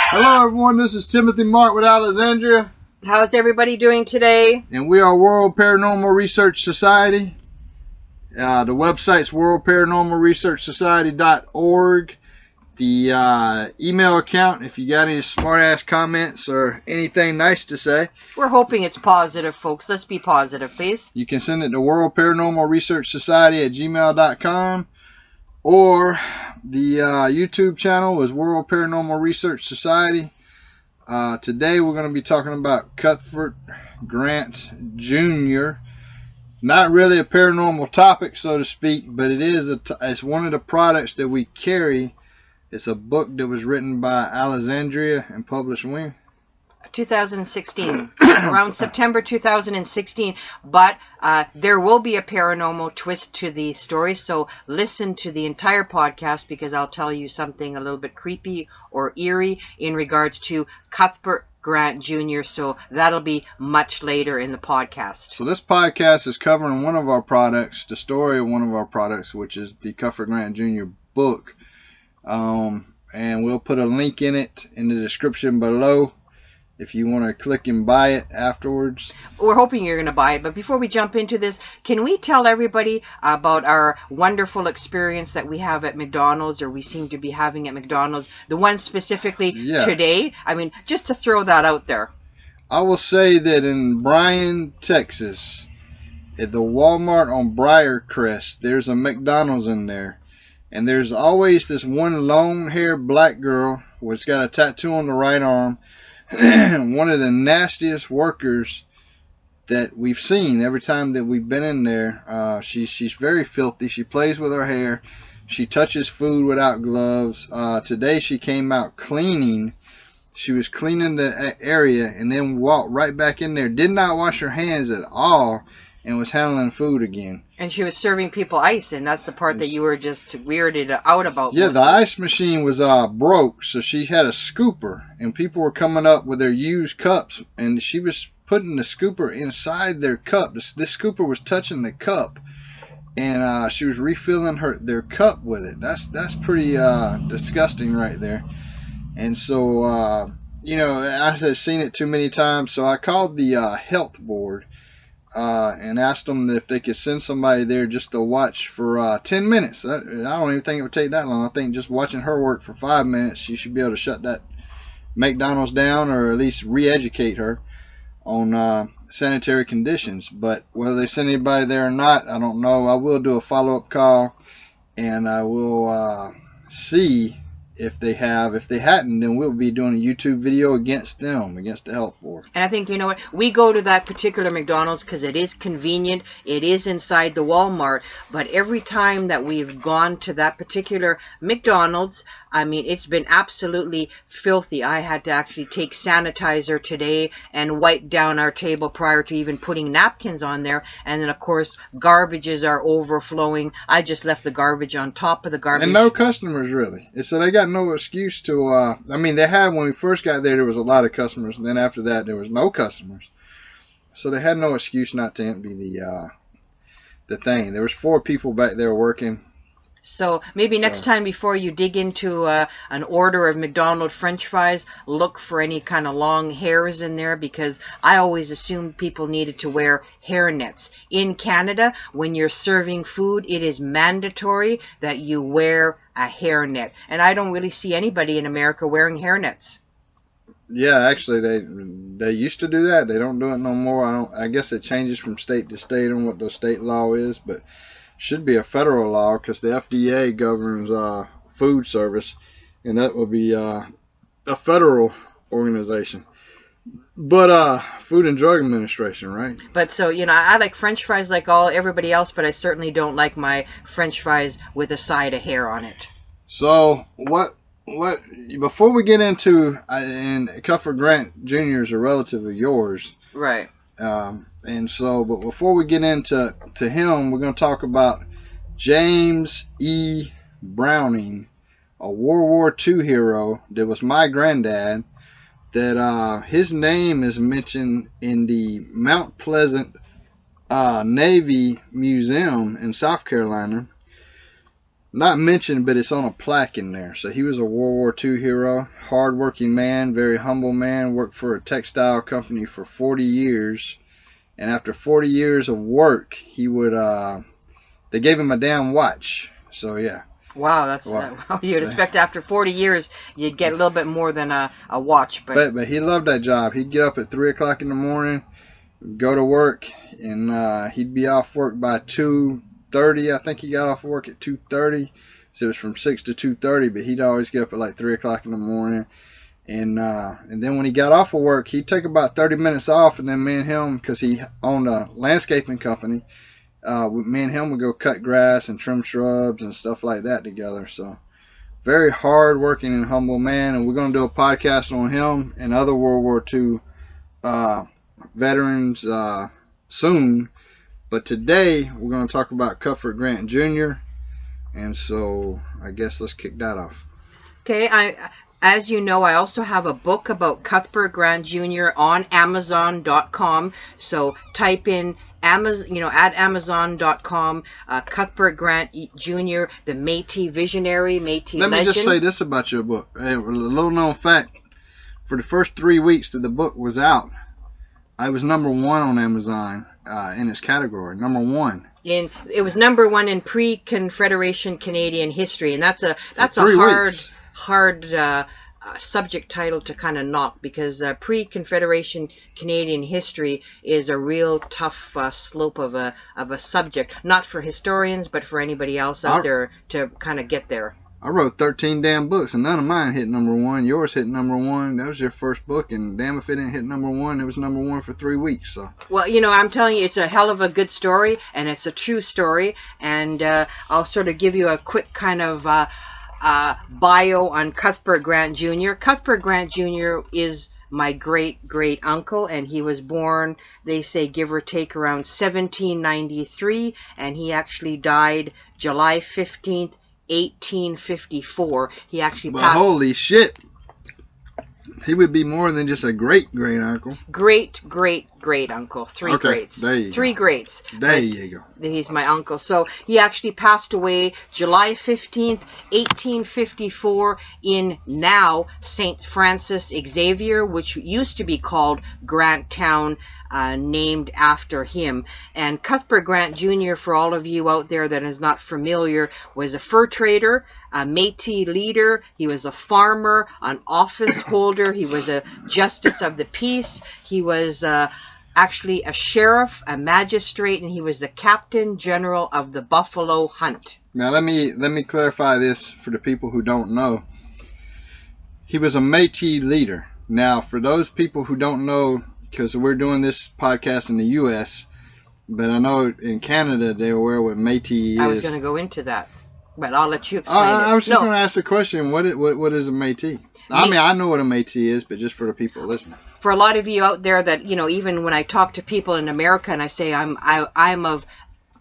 Hello everyone, this is Timothy Mark with Alexandria. How's everybody doing today? And we are World Paranormal Research Society. The website's worldparanormalresearchsociety.org. The email account, if you got any smart-ass comments or anything nice to say. We're hoping it's positive, folks. Let's be positive, please. You can send it to World Paranormal Research Society at gmail.com. Or the YouTube channel is World Paranormal Research Society. Today we're going to be talking about Cuthbert Grant Jr. Not really a paranormal topic, so to speak, but it is it's one of the products that we carry. It's a book that was written by Alexandria and published when? 2016, around September 2016, but there will be a paranormal twist to the story, so listen to the entire podcast because I'll tell you something a little bit creepy or eerie in regards to Cuthbert Grant Jr., so that'll be much later in the podcast. So this podcast is covering one of our products, the story of one of our products, which is the Cuthbert Grant Jr. book, and we'll put a link in it in the description below if you want to click and buy it afterwards. We're hoping you're going to buy it, but before we jump into this, can we tell everybody about our wonderful experience that we have at McDonald's, or we seem to be having at McDonald's, the one specifically today? I mean, just to throw that out there. I will say that in Bryan, Texas, at the Walmart on Briarcrest, there's a McDonald's in there. And there's always this one long-haired black girl who's got a tattoo on the right arm. One of the nastiest workers that we've seen every time that we've been in there. She's very filthy. She plays with her hair. She touches food without gloves. Today she came out cleaning. She was cleaning the area and then walked right back in there. Did not wash her hands at all and was handling food again. And she was serving people ice, and that's the part that you were just weirded out about. Yeah, the ice machine was broke, so she had a scooper, and people were coming up with their used cups, and she was putting the scooper inside their cup. This scooper was touching the cup, and she was refilling their cup with it. That's pretty disgusting right there. And so, you know, I had seen it too many times, so I called the health board. And asked them if they could send somebody there just to watch for 10 minutes. I don't even think it would take that long. I think just watching her work for 5 minutes, she should be able to shut that McDonald's down, or at least re-educate her on sanitary conditions. But whether they send anybody there or not, I don't know. I will do a follow-up call, and I will see if they have. If they hadn't, then we'll be doing a YouTube video against them, against the health board. And I think, you know what, we go to that particular McDonald's because it is convenient. It is inside the Walmart. But every time that we've gone to that particular McDonald's, I mean, it's been absolutely filthy. I had to actually take sanitizer today and wipe down our table prior to even putting napkins on there. And then, of course, garbages are overflowing. I just left the garbage on top of the garbage. And no customers, really. So they got no excuse to, I mean, they had, when we first got there was a lot of customers. And then after that, there was no customers. So they had no excuse not to empty the thing. There was 4 people back there working. So maybe next time before you dig into an order of McDonald's French fries, look for any kind of long hairs in there, because I always assumed people needed to wear hair nets. In Canada, when you're serving food, it is mandatory that you wear a hair net. And I don't really see anybody in America wearing hair nets. Yeah, actually, they used to do that. They don't do it no more. I guess it changes from state to state on what the state law is, but should be a federal law because the FDA governs food service, and that will be a federal organization. But Food and Drug Administration, right? But so, you know, I like French fries like everybody else, but I certainly don't like my French fries with a side of hair on it. So what before we get into, and Cuthbert Grant Jr. is a relative of yours, right? And so, but before we get into him, we're going to talk about James E. Browning, a World War II hero that was my granddad. That his name is mentioned in the Mount Pleasant Navy Museum in South Carolina. Not mentioned, but it's on a plaque in there. So he was a World War II hero, hard-working man, very humble man, worked for a textile company for 40 years. And after 40 years of work, he would, they gave him a damn watch. So, yeah. Wow, that's you'd expect after 40 years you'd get a little bit more than a watch. But he loved that job. He'd get up at 3 o'clock in the morning, go to work, and he'd be off work by 2:30. I think he got off work at 2:30. So it was from 6 to 2:30, but he'd always get up at like 3 o'clock in the morning. And then when he got off of work, he'd take about 30 minutes off, and then me and him, because he owned a landscaping company, me and him would go cut grass and trim shrubs and stuff like that together. So very hard working and humble man, and we're going to do a podcast on him and other World War II veterans soon. But today we're going to talk about Cuthbert Grant Jr. And so I guess let's kick that off. Okay, as you know, I also have a book about Cuthbert Grant Jr. on Amazon.com. So type in Amazon, at Amazon.com, Cuthbert Grant Jr., the Metis visionary, Metis legend. Let me just say this about your book. A little known fact: for the first 3 weeks that the book was out, I was number 1 on Amazon in its category. Number 1. It was number 1 in pre-Confederation Canadian history, and that's a hard subject title to kind of knock, because pre-Confederation Canadian history is a real tough slope of a subject, not for historians but for anybody else out there to kind of get there. I wrote 13 damn books, and none of mine hit number 1. Yours hit number 1. That was your first book, and damn if it didn't hit number 1. It was number 1 for 3 weeks. So. Well, I'm telling you, it's a hell of a good story, and it's a true story. And I'll sort of give you a quick kind of bio on Cuthbert Grant Jr. Cuthbert Grant Jr. is my great uncle, and he was born, they say, give or take, around 1793, and he actually died July 15th, 1854. He actually passed. Holy shit! He would be more than just a great uncle. Great uncle. Three greats. There you Three go. greats. There you go. He's my uncle. So he actually passed away July 15th, 1854 in now St. Francis Xavier, which used to be called Grant Town, named after him. And Cuthbert Grant Jr., for all of you out there that is not familiar, was a fur trader, a Metis leader. He was a farmer, an office holder. He was a justice of the peace. He was actually a sheriff, a magistrate, and he was the captain general of the buffalo hunt. Now let me clarify this for the people who don't know. He was a Metis leader. Now, for those people who don't know, because we're doing this podcast in the U.S., but I know in Canada they're aware what Metis is. I was going to go into that, but I'll let you explain it. I was just going to ask the question, what is a Métis? I mean, I know what a Métis is, but just for the people listening. For a lot of you out there that, even when I talk to people in America and I say I'm of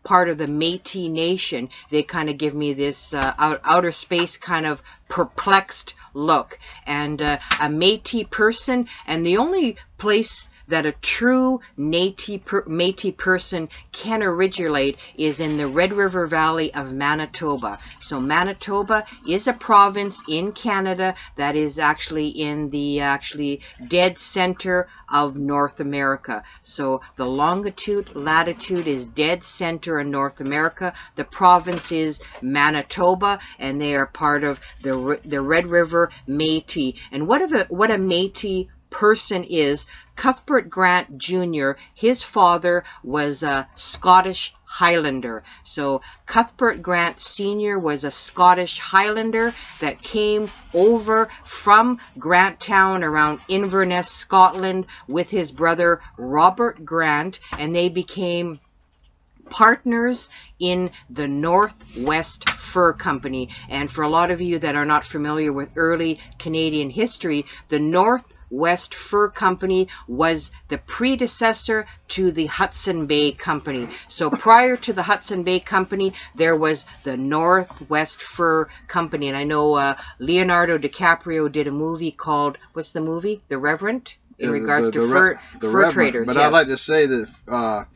part of the Métis nation, they kind of give me this outer space kind of perplexed look. And a Métis person, and the only place that a true Métis person can originate is in the Red River Valley of Manitoba. So Manitoba is a province in Canada that is actually in the dead center of North America. So the latitude is dead center in North America. The province is Manitoba, and they are part of the Red River Métis. And what a Métis person is, Cuthbert Grant Jr., his father was a Scottish Highlander. So Cuthbert Grant Sr. was a Scottish Highlander that came over from Granttown around Inverness, Scotland, with his brother Robert Grant, and they became partners in the Northwest Fur Company. And for a lot of you that are not familiar with early Canadian history, the Northwest Fur Company was the predecessor to the Hudson Bay Company. So prior to the Hudson Bay Company, there was the Northwest Fur Company. And I know Leonardo DiCaprio did a movie called, what's the movie? The Reverend? In regards to fur traders. But yes. I'd like to say that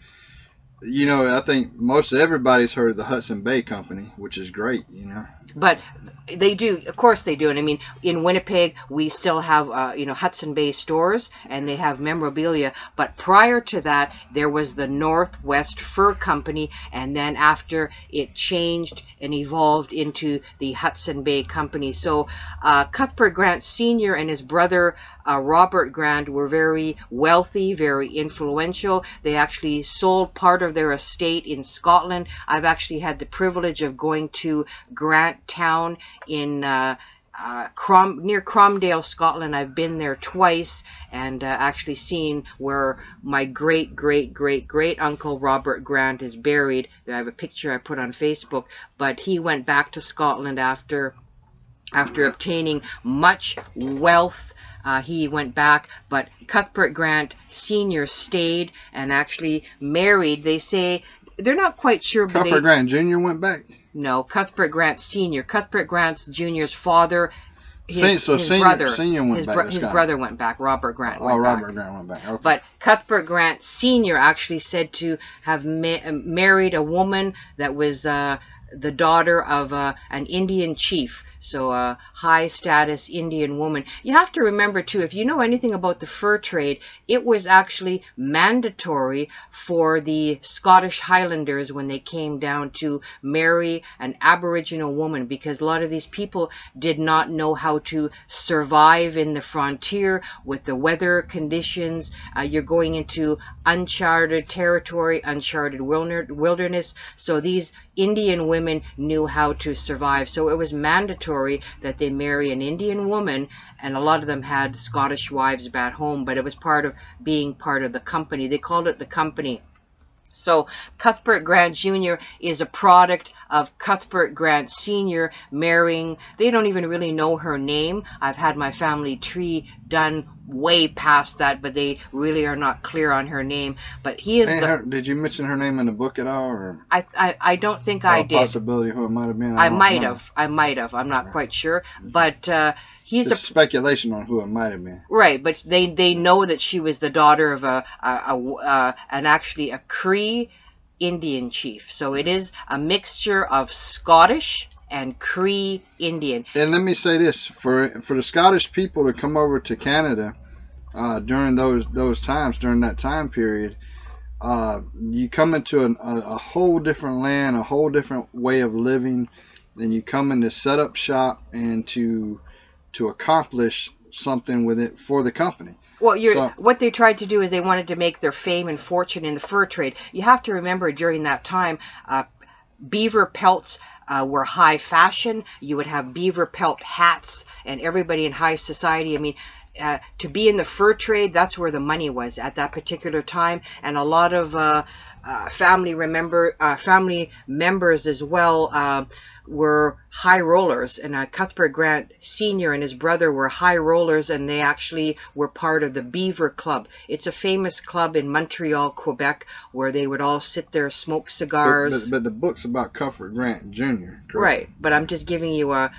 you know, I think most everybody's heard of the Hudson Bay Company, which is great, you know. But they do, of course they do. And I mean, in Winnipeg, we still have, you know, Hudson Bay stores, and they have memorabilia. But prior to that, there was the Northwest Fur Company, and then after it changed and evolved into the Hudson Bay Company. So Cuthbert Grant Sr. and his brother Robert Grant were very wealthy, very influential. They actually sold part of their estate in Scotland. I've actually had the privilege of going to Grant Town in near Cromdale, Scotland. I've been there twice and actually seen where my great uncle Robert Grant is buried. I have a picture I put on Facebook, but he went back to Scotland after obtaining much wealth. He went back, but Cuthbert Grant Sr. stayed and actually married. They say they're not quite sure. But Cuthbert Grant Jr. went back? No, Cuthbert Grant Sr. Cuthbert Grant Jr.'s father, his brother went back. Robert Grant went back. Robert Grant went back. Okay. But Cuthbert Grant Sr. actually said to have married a woman that was the daughter of an Indian chief. So a high-status Indian woman. You have to remember, too, if you know anything about the fur trade, it was actually mandatory for the Scottish Highlanders when they came down to marry an Aboriginal woman, because a lot of these people did not know how to survive in the frontier with the weather conditions. You're going into uncharted territory, uncharted wilderness. So these Indian women knew how to survive. So it was mandatory that they marry an Indian woman, and a lot of them had Scottish wives back home, but it was part of being part of the company. They called it the company. So Cuthbert Grant Jr. is a product of Cuthbert Grant Sr. marrying, they don't even really know her name. I've had my family tree done way past that, but they really are not clear on her name. But he is did you mention her name in the book at all? Or I don't think I did. Possibility who it might have been. I might have. I'm not quite sure. But he's it's speculation on who it might have been. Right, but they know that she was the daughter of actually a Cree Indian chief. So it is a mixture of Scottish and Cree Indian. And let me say this, for the Scottish people to come over to Canada during those times, during that time period, you come into a whole different land, a whole different way of living, and you come in to set up shop and to accomplish something with it for the company. Well, what they tried to do is they wanted to make their fame and fortune in the fur trade. You have to remember, during that time, beaver pelts were high fashion. You would have beaver pelt hats, and everybody in high society, I mean, to be in the fur trade, that's where the money was at that particular time. And a lot of family members as well were high rollers, and Cuthbert Grant Sr. and his brother were high rollers, and they actually were part of the Beaver Club. It's a famous club in Montreal, Quebec, where they would all sit there, smoke cigars. But the book's about Cuthbert Grant Jr., correct? Right, but I'm just giving you a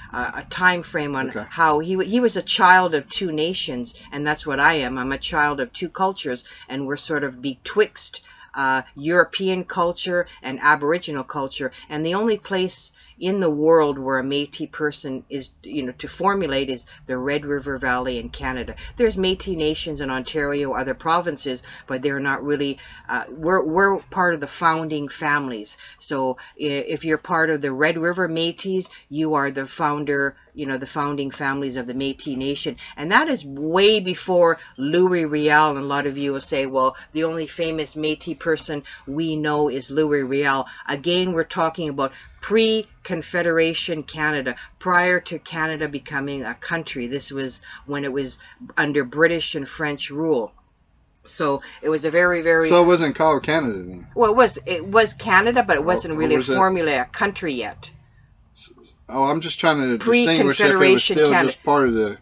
time frame on how he was a child of two nations, and that's what I am. I'm a child of two cultures, and we're sort of betwixt European culture and Aboriginal culture, and the only place in the world where a Métis person is, to formulate, is the Red River Valley in Canada. There's Métis nations in Ontario, other provinces, but they're not really, we're part of the founding families. So if you're part of the Red River Métis, you are the founder, the founding families of the Métis Nation. And that is way before Louis Riel, and a lot of you will say, well, the only famous Métis person we know is Louis Riel. Again, we're talking about pre-Confederation Canada, prior to Canada becoming a country. This was when it was under British and French rule. So it was a very, very... So it wasn't called Canada then? Well, it was Canada, but it wasn't really a country yet. Oh, I'm just trying to distinguish if it was still Canada. Just part of the...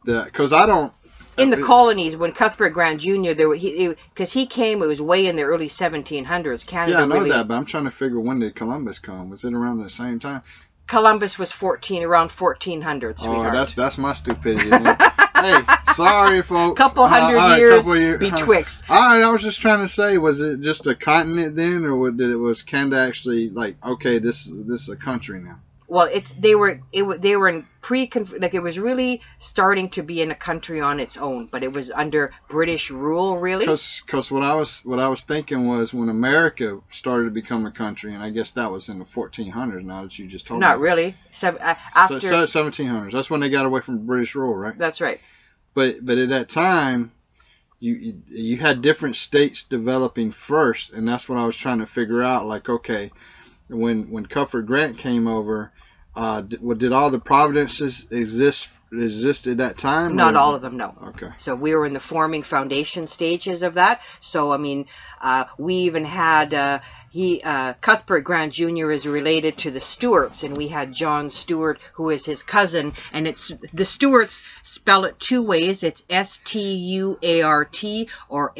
Because I don't... In the colonies, when Cuthbert Grant Jr., because he came, it was way in the early 1700s. Canada. Yeah, I know that, but I'm trying to figure, when did Columbus come? Was it around the same time? Columbus was around 1400, sweetheart. Oh, that's my stupidity. Hey, sorry, folks. Couple hundred years betwixt. All right, I was just trying to say, was it just a continent then, or was Canada actually like, okay, this is a country now? Well, they were in like it was really starting to be in a country on its own, but it was under British rule, really. Because what I was thinking was when America started to become a country, and I guess that was in the 1400s. Now that you just told me. Not really. After 1700s. That's when they got away from British rule, right? That's right. But at that time, you had different states developing first, and that's what I was trying to figure out. Like, okay, when Cuthbert Grant came over, did all the provinces exist at that time? Not all of them, no. Okay. So we were in the forming foundation stages of that. So I mean, we even had Cuthbert Grant Jr. is related to the Stuarts, and we had John Stuart, who is his cousin, and it's the Stuarts spell it two ways. It's Stuart or Stewart,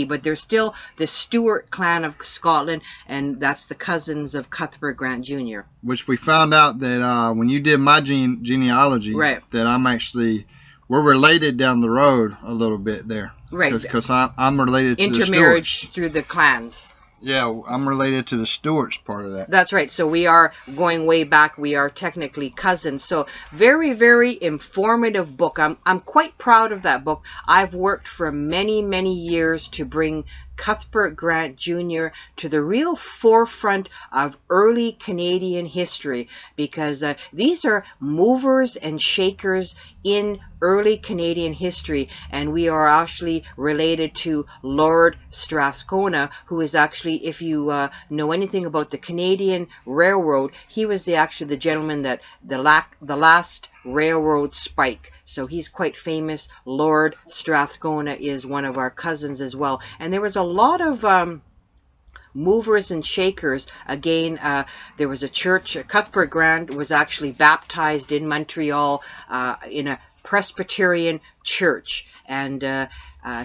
but they're still the Stuart clan of Scotland, and that's the cousins of Cuthbert Grant Jr. Which we found out that when you did my genealogy, right, that we're related down the road a little bit there. Right. Because I'm related to the Stuarts. Intermarriage through the clans. Yeah, I'm related to the Stuarts part of that. That's right. So we are going way back. We are technically cousins. So very, very informative book. I'm quite proud of that book. I've worked for many, many years to bring Cuthbert Grant Jr. to the real forefront of early Canadian history, because these are movers and shakers in early Canadian history, and we are actually related to Lord Strathcona, who is actually, if you know anything about the Canadian Railroad, he was actually the gentleman that the last railroad spike. So he's quite famous. Lord Strathcona is one of our cousins as well. And there was a lot of movers and shakers. Again, there was a church. Cuthbert Grant was actually baptized in Montreal in a Presbyterian church. And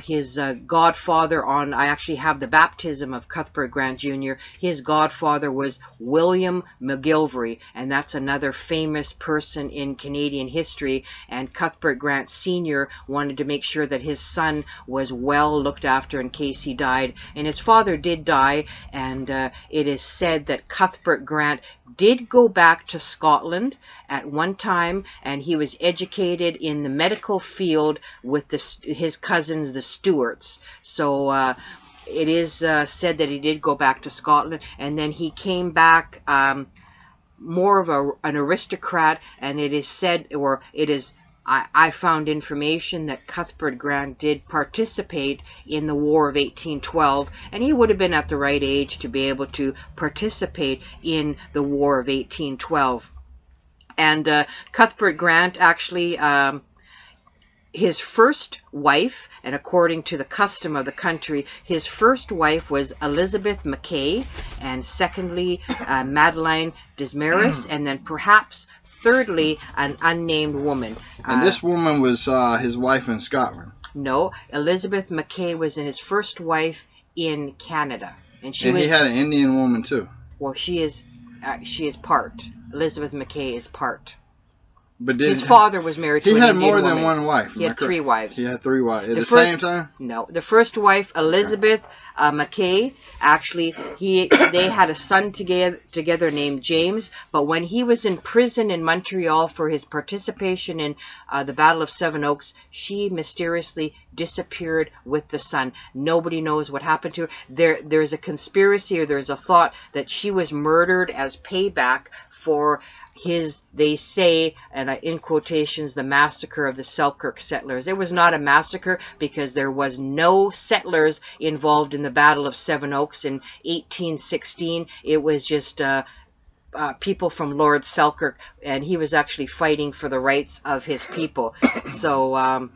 his godfather I actually have the baptism of Cuthbert Grant Jr. His godfather was William McGilvery, and that's another famous person in Canadian history. And Cuthbert Grant Sr. wanted to make sure that his son was well looked after in case he died. And his father did die, and it is said that Cuthbert Grant did go back to Scotland at one time, and he was educated in the medical field with his cousins, the Stuarts. So it is said that he did go back to Scotland, and then he came back more of an aristocrat, and it is said, or it is, I found information that Cuthbert Grant did participate in the War of 1812, and he would have been at the right age to be able to participate in the War of 1812. And Cuthbert Grant actually, his first wife, and according to the custom of the country, his first wife was Elizabeth Mackay, and secondly, Madeline Desmarais, and then perhaps thirdly, an unnamed woman. And this woman was his wife in Scotland? No, Elizabeth Mackay was his first wife in Canada. And he had an Indian woman too? Well, she is part. Elizabeth Mackay is part. But his father was married to an Indian woman. He had more than one wife. He had 3 wives. He had 3 wives. At the same time? No. The first wife, Elizabeth Mackay, actually, they had a son together named James. But when he was in prison in Montreal for his participation in the Battle of Seven Oaks, she mysteriously disappeared with the son. Nobody knows what happened to her. There's a conspiracy, or there's a thought that she was murdered as payback for they say, and in quotations, the massacre of the Selkirk settlers. It was not a massacre because there was no settlers involved in the Battle of Seven Oaks in 1816. It was just people from Lord Selkirk, and he was actually fighting for the rights of his people. So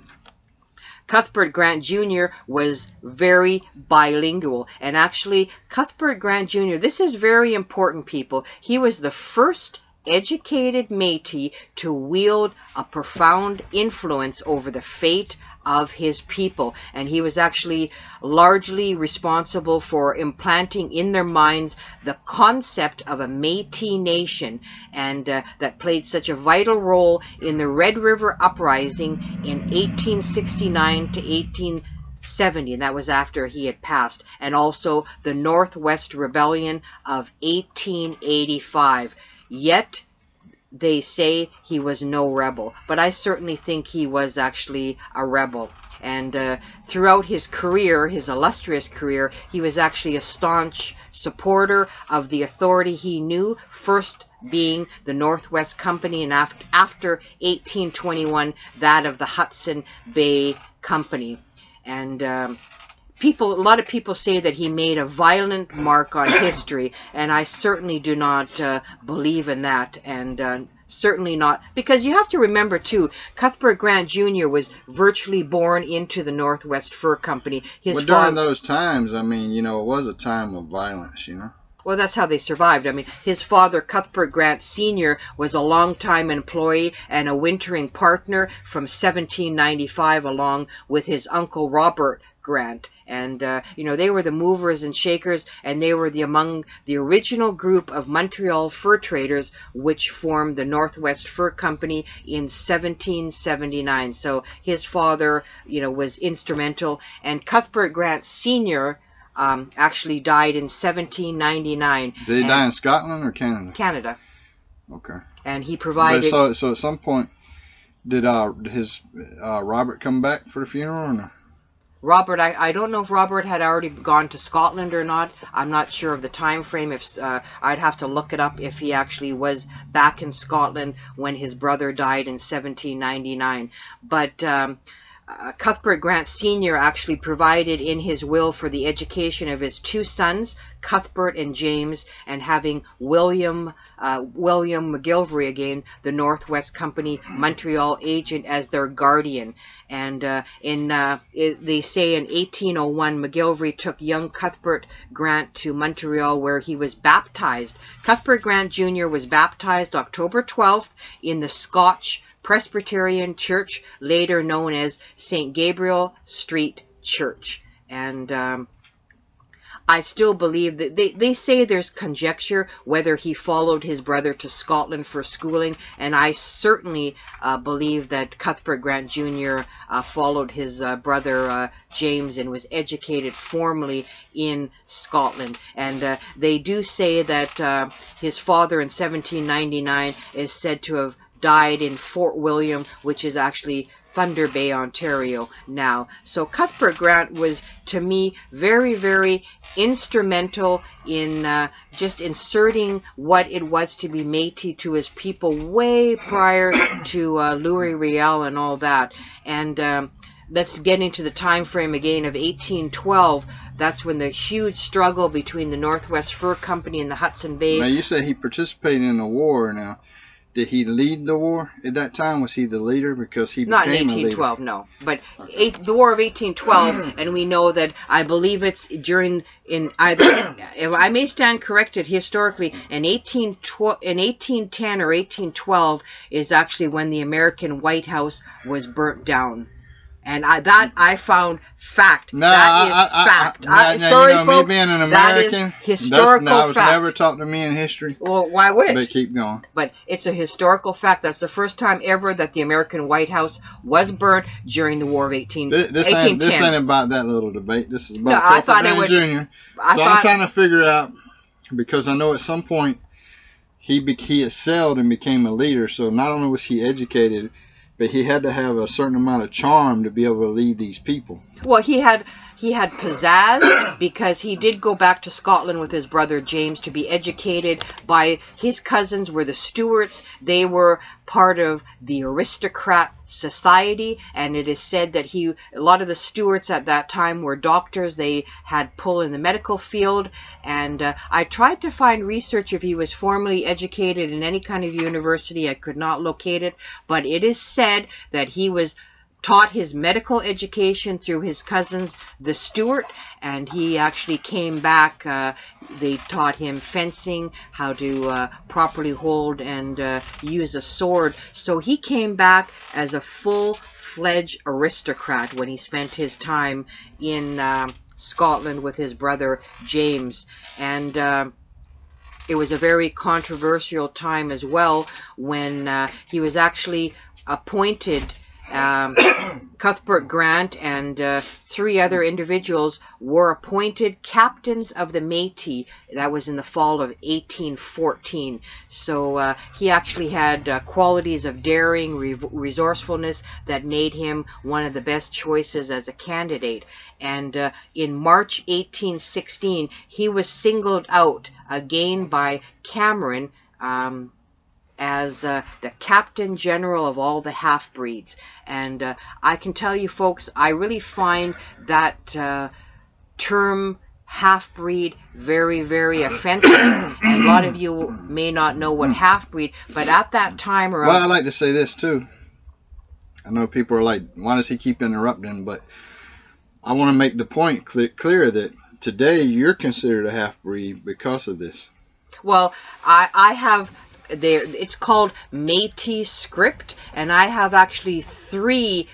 Cuthbert Grant Jr. was very bilingual. And actually, Cuthbert Grant Jr., this is very important, people. He was the first educated Métis to wield a profound influence over the fate of his people, and he was actually largely responsible for implanting in their minds the concept of a Métis nation, and that played such a vital role in the Red River Uprising in 1869 to 1870, and that was after he had passed, and also the Northwest Rebellion of 1885. Yet they say he was no rebel, but I certainly think he was actually a rebel. And throughout his career, his illustrious career, he was actually a staunch supporter of the authority he knew, first being the Northwest Company, and after 1821, that of the Hudson Bay Company. And a lot of people say that he made a violent mark on history, and I certainly do not believe in that, and certainly not, because you have to remember too, Cuthbert Grant Jr. was virtually born into the Northwest Fur Company. But during those times, I mean, you know, it was a time of violence, you know. Well, that's how they survived. I mean, his father, Cuthbert Grant Sr., was a longtime employee and a wintering partner from 1795, along with his uncle Robert Grant. And, you know, they were the movers and shakers, and they were among the original group of Montreal fur traders, which formed the Northwest Fur Company in 1779. So his father, you know, was instrumental. And Cuthbert Grant Sr., actually died in 1799. Did he die in Scotland or Canada? Canada. Okay. And he provided... So at some point, did his Robert come back for the funeral or no? Robert, I don't know if Robert had already gone to Scotland or not. I'm not sure of the time frame. If I'd have to look it up if he actually was back in Scotland when his brother died in 1799. But Cuthbert Grant Sr. actually provided in his will for the education of his two sons, Cuthbert and James, and having William McGilvray, again, the Northwest Company Montreal agent, as their guardian. And they say in 1801, McGilvray took young Cuthbert Grant to Montreal, where he was baptized. Cuthbert Grant Jr. was baptized October 12th in the Scotch Presbyterian Church, later known as St. Gabriel Street Church. And I still believe that they say there's conjecture whether he followed his brother to Scotland for schooling, and I certainly believe that Cuthbert Grant Jr. Followed his brother James and was educated formally in Scotland. And they do say that his father in 1799 is said to have died in Fort William, which is actually Thunder Bay, Ontario now. So Cuthbert Grant was, to me, very, very instrumental in just inserting what it was to be Métis to his people way prior to Louis Riel and all that. And let's get into the time frame again of 1812. That's when the huge struggle between the Northwest Fur Company and the Hudson Bay. Now, you said he participated in the war. Now, did he lead the war at that time? Was he the leader? Because he not became in 1812, no. But the War of 1812, and we know that, I believe it's during, in either, I may stand corrected historically, in 1810 or 1812 is actually when the American White House was burnt down. And I found fact. No, that is fact. Sorry, you know, folks, me being an American, that is historical that was fact. never taught to me in history. Well, why would it? But keep going. But it's a historical fact. That's the first time ever that the American White House was burnt during the War of 1810. This ain't about that little debate. This is about I thought it would. Jr. I'm trying to figure out, because I know at some point he excelled and became a leader. So not only was he educated, but he had to have a certain amount of charm to be able to lead these people. Well, he had pizzazz because he did go back to Scotland with his brother James to be educated by his cousins were the Stuarts. They were part of the aristocrat society, and it is said that a lot of the Stuarts at that time were doctors. They had pull in the medical field, and I tried to find research if he was formally educated in any kind of university. I could not locate it, but it is said that he was taught his medical education through his cousins, the Stewart, and he actually came back. They taught him fencing, how to properly hold and use a sword. So he came back as a full-fledged aristocrat when he spent his time in Scotland with his brother James. And it was a very controversial time as well when he was actually appointed. Cuthbert Grant and 3 other individuals were appointed captains of the Metis. That was in the fall of 1814. So he actually had qualities of daring, resourcefulness that made him one of the best choices as a candidate. And in March 1816, he was singled out again by Cameron as the Captain General of all the half-breeds. And I can tell you folks, I really find that term half-breed very, very offensive. And a lot of you may not know what half-breed, but at that time around... Well, I'd like to say this too. I know people are like, why does he keep interrupting? But I want to make the point clear that today you're considered a half-breed because of this. Well, I have... it's called Metis script, and I have actually three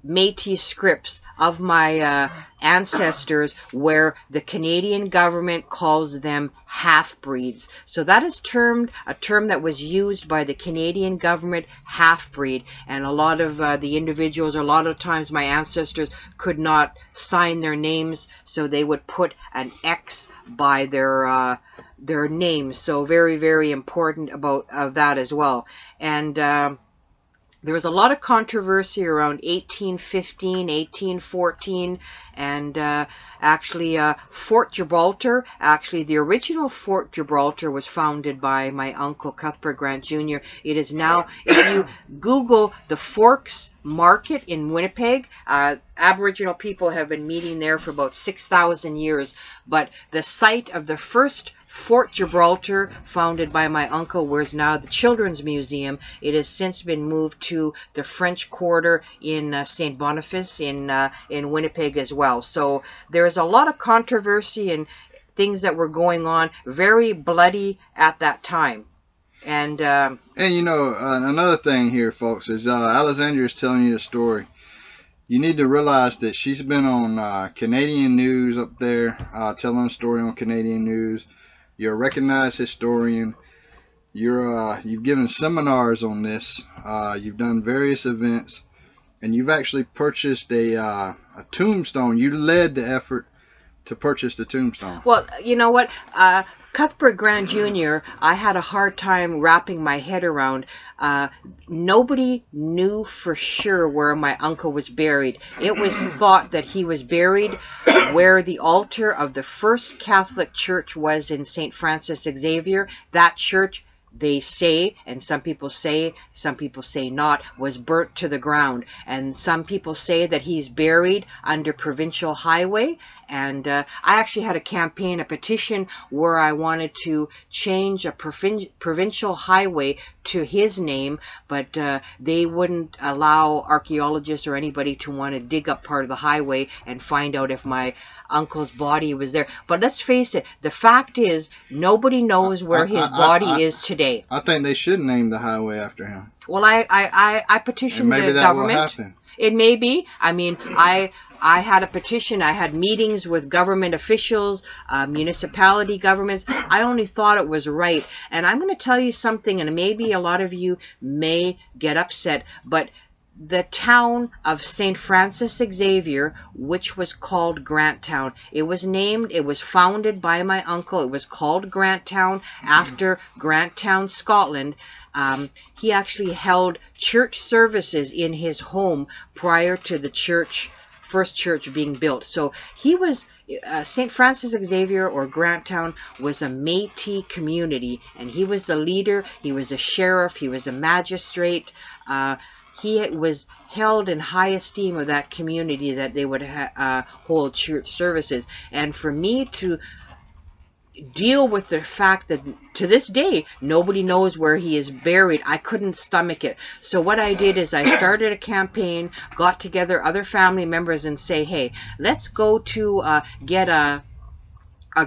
Metis scripts of my ancestors where the Canadian government calls them half-breeds. So that is a term that was used by the Canadian government, half-breed, and a lot of the individuals, a lot of times my ancestors could not sign their names, so they would put an X by their names. So very, very important about that as well. And there was a lot of controversy around 1815, 1814, and actually Fort Gibraltar. Actually, the original Fort Gibraltar was founded by my uncle Cuthbert Grant Jr. It is now, if you Google the Forks Market in Winnipeg, Aboriginal people have been meeting there for about 6,000 years, but the site of the first Fort Gibraltar, founded by my uncle, where's now the Children's Museum. It has since been moved to the French Quarter in St. Boniface in Winnipeg as well. So there's a lot of controversy and things that were going on, very bloody at that time. And you know, another thing here, folks, is Alexandria is telling you a story. You need to realize that she's been on Canadian news up there, telling a story on Canadian news. You're a recognized historian. You've given seminars on this. You've done various events, and you've actually purchased a tombstone. You led the effort to purchase the tombstone. Well, you know what? Cuthbert Grant Jr., I had a hard time wrapping my head around. Nobody knew for sure where my uncle was buried. It was thought that he was buried where the altar of the First Catholic Church was in St. Francis Xavier. That church, they say, and some people say not, was burnt to the ground. And some people say that he's buried under Provincial Highway. And I actually had a campaign, a petition, where I wanted to change a provincial highway to his name, but they wouldn't allow archaeologists or anybody to want to dig up part of the highway and find out if my uncle's body was there. But let's face it, the fact is, nobody knows where his body is today. I think they should name the highway after him. Well, I petitioned the government. Maybe that will happen. It may be. I mean, I had a petition. I had meetings with government officials, municipality governments. I only thought it was right. And I'm going to tell you something, and maybe a lot of you may get upset, but the town of St. Francis Xavier, which was called Granttown, it was founded by my uncle. It was called Granttown after Granttown, Scotland. He actually held church services in his home prior to the first church being built. So he was, St. Francis Xavier, or Granttown, was a Métis community, and he was the leader, he was a sheriff, he was a magistrate. He was held in high esteem of that community, that they would hold church services. And for me to deal with the fact that to this day nobody knows where he is buried. I couldn't stomach it. So what I did is I started a campaign, got together other family members and say, hey, let's go to get a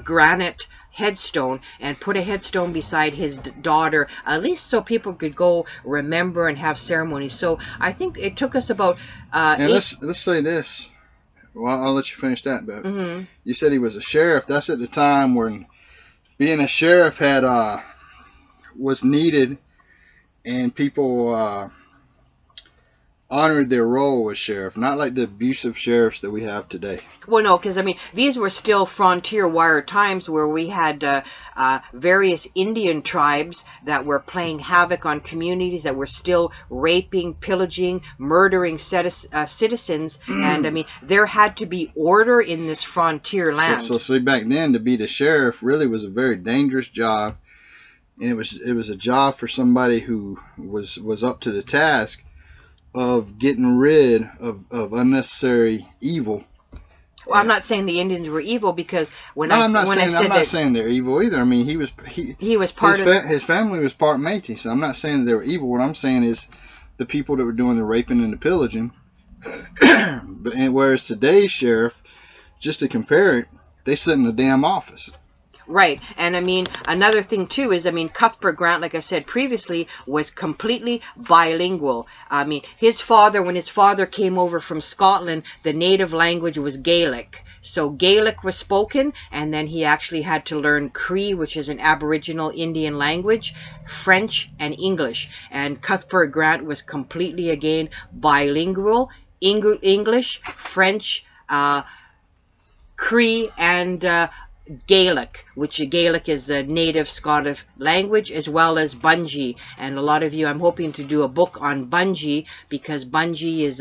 granite headstone and put a headstone beside his daughter, at least so people could go remember and have ceremonies. So I think it took us about and let's say this. Well, I'll let you finish that, but you said he was a sheriff. That's at the time when being a sheriff had was needed, and people honored their role as sheriff, not like the abusive sheriffs that we have today. Well, no, because I mean, these were still frontier wire times where we had various Indian tribes that were playing havoc on communities, that were still raping, pillaging, murdering citizens, and I mean, there had to be order in this frontier land. So see, back then, to be the sheriff really was a very dangerous job, and it was a job for somebody who was up to the task of getting rid of unnecessary evil. Well, I'm not saying the Indians were evil, because I'm not saying they're evil either. I mean, he was part of his family was part Metis. So I'm not saying that they were evil. What I'm saying is the people that were doing the raping and the pillaging. And whereas today's sheriff, just to compare it, they sit in the damn office. Right, and I mean, another thing too is, I mean, Cuthbert Grant, like I said previously, was completely bilingual. I mean, when his father came over from Scotland, the native language was Gaelic. So Gaelic was spoken, and then he actually had to learn Cree, which is an Aboriginal Indian language, French, and English. And Cuthbert Grant was completely, again, bilingual, English, French, Cree, and Gaelic, which Gaelic is a native Scottish language, as well as Bunji. And a lot of you, I'm hoping to do a book on Bunji, because Bunji is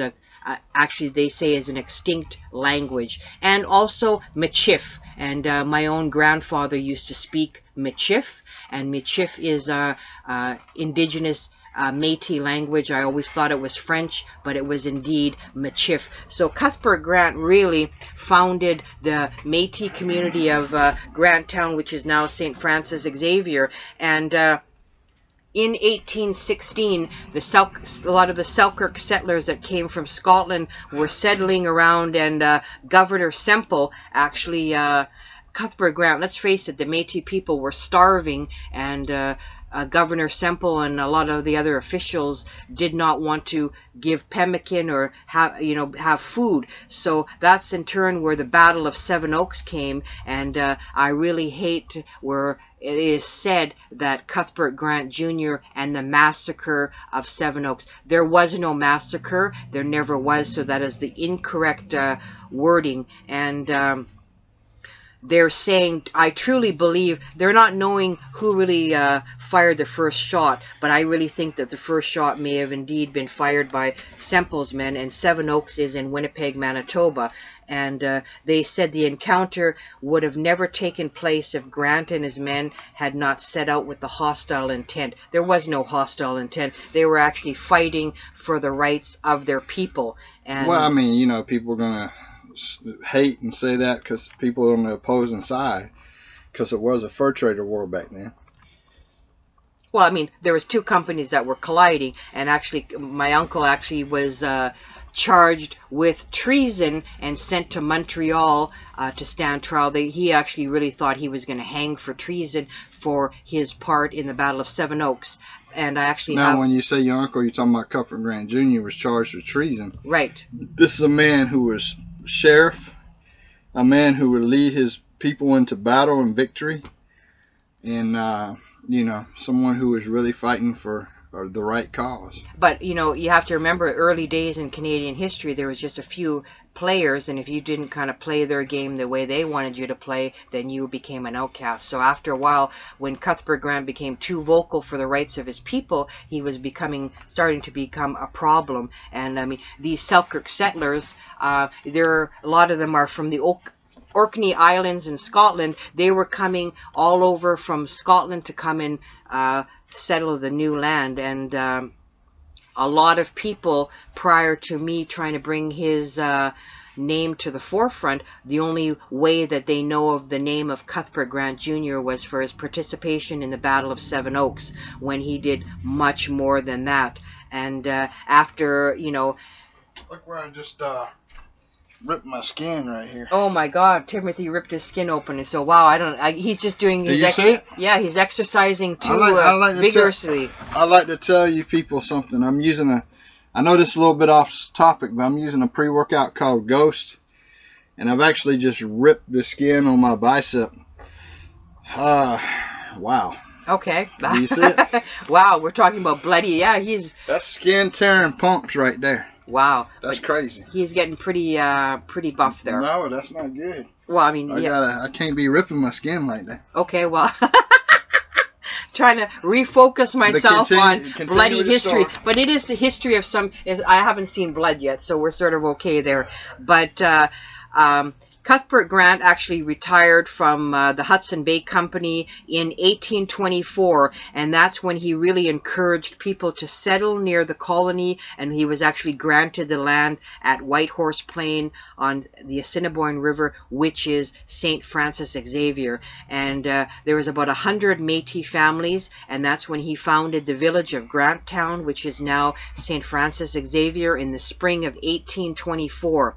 actually they say is an extinct language. And also Michif, and my own grandfather used to speak Michif, and Michif is indigenous Métis language. I always thought it was French, but it was indeed Michif. So Cuthbert Grant really founded the Métis community of Granttown, which is now St. Francis Xavier. And in 1816, a lot of the Selkirk settlers that came from Scotland were settling around, and Governor Semple actually, Cuthbert Grant, let's face it, the Métis people were starving, and Governor Semple and a lot of the other officials did not want to give pemmican or have food. So that's in turn where the Battle of Seven Oaks came, and I really hate where it is said that Cuthbert Grant Jr. and the massacre of Seven Oaks. There was no massacre. There never was. So that is the incorrect wording. And they're saying, I truly believe, they're not knowing who really fired the first shot, but I really think that the first shot may have indeed been fired by Semple's men, and Seven Oaks is in Winnipeg, Manitoba. And they said the encounter would have never taken place if Grant and his men had not set out with the hostile intent. There was no hostile intent. They were actually fighting for the rights of their people. And well, I mean, people are going to hate and say that because people are on the opposing side, because it was a fur trader war back then. Well, I mean, there was two companies that were colliding, and actually my uncle actually was charged with treason and sent to Montreal to stand trial. He actually really thought he was going to hang for treason for his part in the Battle of Seven Oaks. And I actually now, when you say your uncle, you're talking about Cuthbert Grant Jr. was charged with treason. Right. This is a man who was sheriff, a man who would lead his people into battle and victory, and someone who was really fighting for the right cause. But you have to remember, early days in Canadian history, there was just a few players, and if you didn't kind of play their game the way they wanted you to play, then you became an outcast. So after a while, when Cuthbert Grant became too vocal for the rights of his people, he was starting to become a problem. And I mean, these Selkirk settlers, a lot of them are from the Orkney Islands in Scotland. They were coming all over from Scotland to come and settle the new land. And a lot of people, prior to me trying to bring his name to the forefront, the only way that they know of the name of Cuthbert Grant Jr. was for his participation in the Battle of Seven Oaks, when he did much more than that. And after, you know... Look where I just ripped my skin right here. Oh my God, Timothy ripped his skin open. So wow, he's just doing his... Do you see it? Yeah, he's exercising too vigorously. I like to tell you people something. I'm using I know this is a little bit off topic, but I'm using a pre-workout called Ghost. And I've actually just ripped the skin on my bicep. Wow. Okay. Do you see it? Wow, we're talking about bloody. Yeah, that's skin tearing pumps right there. Wow. That's crazy. He's getting pretty buff there. No, that's not good. Well, I mean, I can't be ripping my skin like that. Okay, well, trying to refocus myself on bloody history, but it is the history of I haven't seen blood yet, so we're sort of okay there. But Cuthbert Grant actually retired from the Hudson Bay Company in 1824, and that's when he really encouraged people to settle near the colony, and he was actually granted the land at Whitehorse Plain on the Assiniboine River, which is St. Francis Xavier. And there was about 100 Metis families, and that's when he founded the village of Granttown, which is now St. Francis Xavier, in the spring of 1824.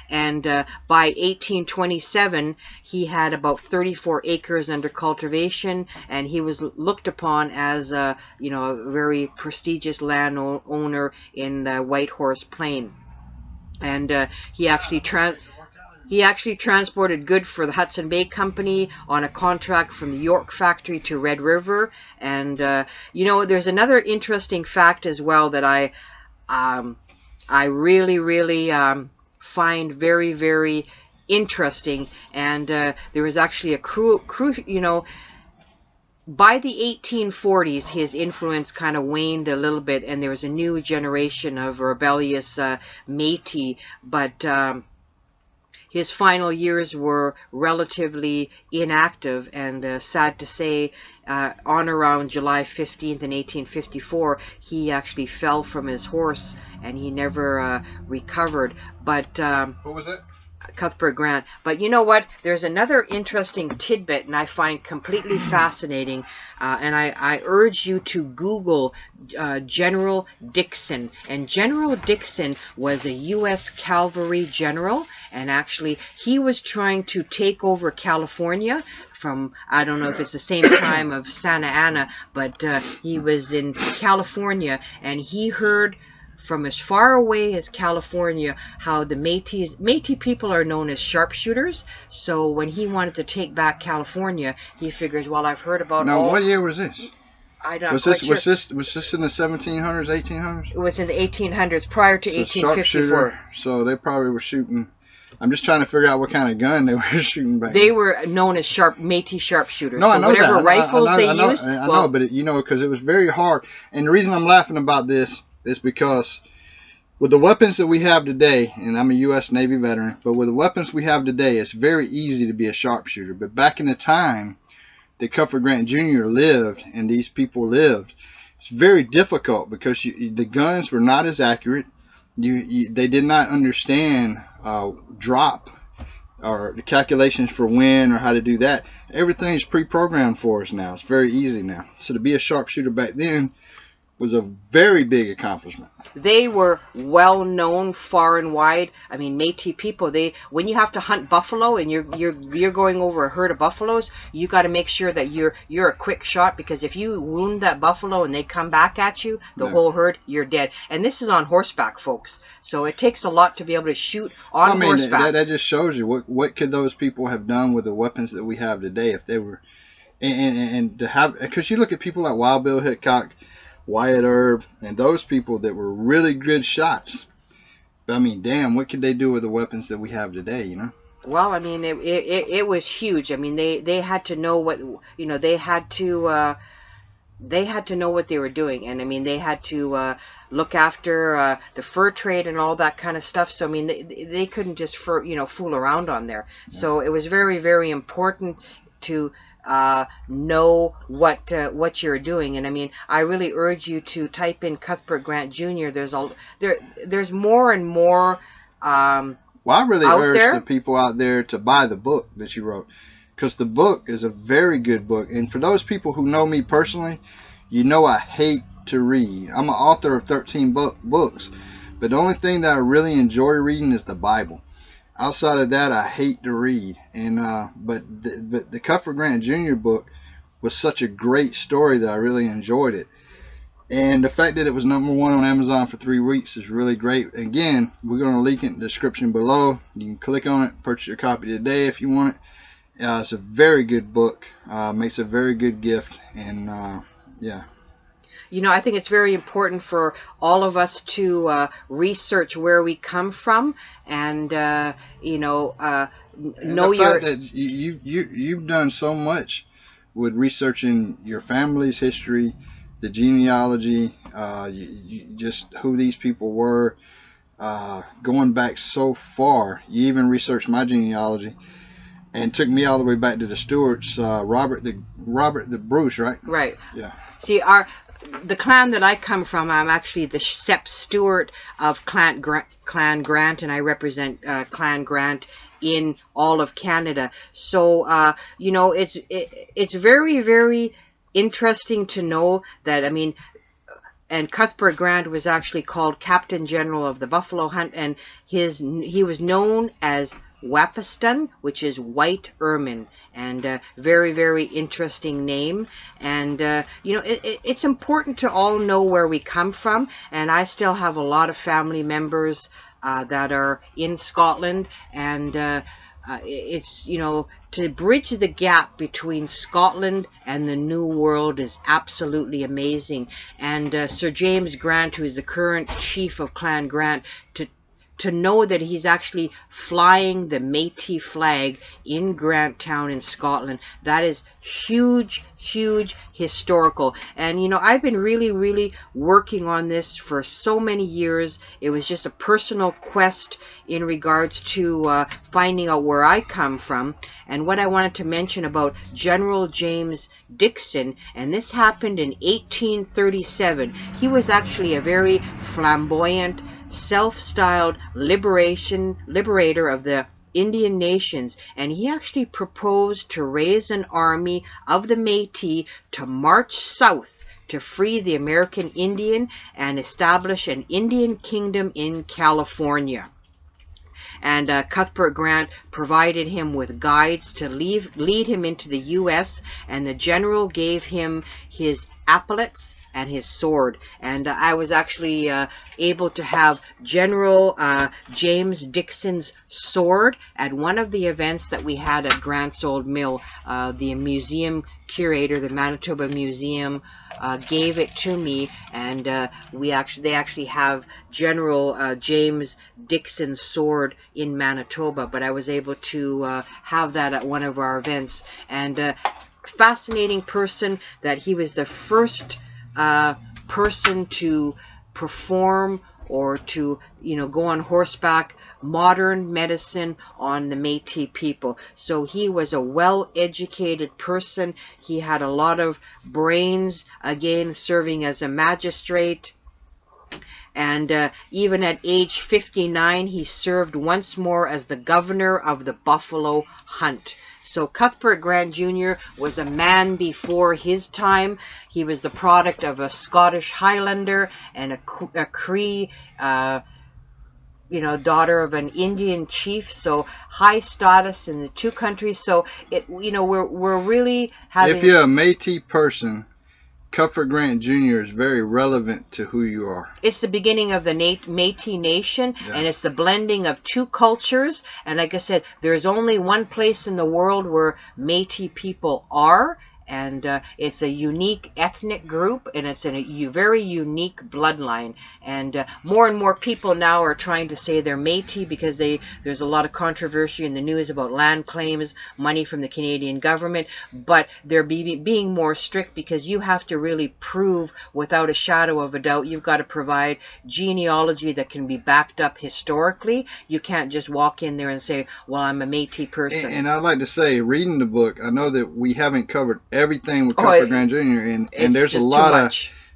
And by 1827, he had about 34 acres under cultivation, and he was looked upon as a very prestigious landowner in Whitehorse Plain. And he actually transported goods for the Hudson Bay Company on a contract from the York factory to Red River. And there's another interesting fact as well that I really find very, very interesting. And there was actually a by the 1840s, his influence kind of waned a little bit, and there was a new generation of rebellious Métis, but his final years were relatively inactive, and sad to say, on around July 15th in 1854, he actually fell from his horse, and he never recovered. But what was it? Cuthbert Grant. But you know what? There's another interesting tidbit, and I find completely fascinating, and I urge you to Google General Dixon. And General Dixon was a U.S. cavalry general, and actually he was trying to take over California from, I don't know if it's the same time of Santa Ana, but he was in California, and he heard from as far away as California how the Métis people are known as sharpshooters. So when he wanted to take back California, he figures, well, I've heard about Now, what year was this? I don't was this in the 1700s, 1800s? It was in the 1800s, prior to 1854. So they probably were shooting. I'm just trying to figure out what kind of gun they were shooting back then. They were known as Métis sharpshooters. No, so I know whatever that. rifles they used. I know, but because it was very hard. And the reason I'm laughing about this is because with the weapons that we have today, and I'm a U.S. Navy veteran, but with the weapons we have today, it's very easy to be a sharpshooter. But back in the time that Cuthbert Grant Jr. lived and these people lived, it's very difficult because the guns were not as accurate. They did not understand drop or the calculations for when or how to do that. Everything's pre-programmed for us now. It's very easy now. So to be a sharpshooter back then was a very big accomplishment. They were well known far and wide. I mean, Métis people, when you have to hunt buffalo and you're going over a herd of buffaloes, you got to make sure that you're a quick shot, because if you wound that buffalo and they come back at you, the whole herd, you're dead. And this is on horseback, folks. So it takes a lot to be able to shoot on horseback. That just shows you what could those people have done with the weapons that we have today if they were, and to have, because you look at people like Wild Bill Hickok, Wyatt Earp, and those people that were really good shots. I mean, damn, what could they do with the weapons that we have today, you know? Well, I mean, it was huge. I mean, they had to know what, they had to know what they were doing. And I mean, they had to look after the fur trade and all that kind of stuff. So I mean, they couldn't just fool around on there. Yeah. So it was very, very important to know what you're doing. And I mean, I really urge you to type in Cuthbert Grant Jr. There's more and more Well, I really out urge there. the people out there to buy the book that you wrote, because the book is a very good book. And for those people who know me personally, you know I hate to read. I'm an author of 13 books, but the only thing that I really enjoy reading is the Bible. Outside of that, I hate to read. And but the Cuthbert Grant Jr. book was such a great story that I really enjoyed it. And the fact that it was #1 on Amazon for 3 weeks is really great. Again, we're going to link it in the description below. You can click on it, purchase your copy today if you want it. It's a very good book. Makes a very good gift. And yeah. You know, I think it's very important for all of us to research where we come from, and you know, know the your. fact that you've done so much with researching your family's history, the genealogy, just who these people were, going back so far. You even researched my genealogy, and took me all the way back to the Stewarts. Robert the Bruce, right? Right. Yeah. See, the clan that I come from, I'm actually the Sep Stewart of Clan Grant, and I represent Clan Grant in all of Canada. So, you know, it's very, very interesting to know that, I mean, and Cuthbert Grant was actually called Captain General of the Buffalo Hunt, and he was known as Wapiston, which is white ermine, and very, very interesting name. And you know, it's important to all know where we come from, and I still have a lot of family members that are in Scotland, and it's, you know, to bridge the gap between Scotland and the New World is absolutely amazing. And Sir James Grant, who is the current chief of Clan Grant, to know that he's actually flying the Metis flag in Granttown in Scotland, that is huge, huge historical. And, you know, I've been really, really working on this for so many years. It was just a personal quest in regards to finding out where I come from. And what I wanted to mention about General James Dixon, and this happened in 1837. He was actually a very flamboyant, self-styled liberator of the Indian nations, and he actually proposed to raise an army of the Metis to march south to free the American Indian and establish an Indian kingdom in California. And Cuthbert Grant provided him with guides to lead him into the U.S., and the general gave him his epaulets and his sword. And I was actually able to have General James Dixon's sword at one of the events that we had at Grant's Old Mill. The museum curator, the Manitoba Museum, gave it to me, and they actually have General James Dixon's sword in Manitoba, but I was able to have that at one of our events. And fascinating person that he was the first person to perform or to, you know, go on horseback modern medicine on the Metis people. So he was a well-educated person. He had a lot of brains, again, serving as a magistrate. And even at age 59, he served once more as the governor of the Buffalo Hunt. So Cuthbert Grant Jr. was a man before his time. He was the product of a Scottish Highlander and a Cree, you know, daughter of an Indian chief. So high status in the two countries. So you know, we're really having. If you're a Metis person, Cuthbert Grant Jr. is very relevant to who you are. It's the beginning of the Metis Nation, and it's the blending of two cultures. And like I said, there's only one place in the world where Metis people are, and it's a unique ethnic group, and it's a very unique bloodline. And more and more people now are trying to say they're Métis because there's a lot of controversy in the news about land claims, money from the Canadian government, but they're being more strict because you have to really prove without a shadow of a doubt. You've got to provide genealogy that can be backed up historically. You can't just walk in there and say, well, I'm a Métis person. And I'd like to say, reading the book, I know that we haven't covered everything with Cuthbert Grant Jr. and there's a lot of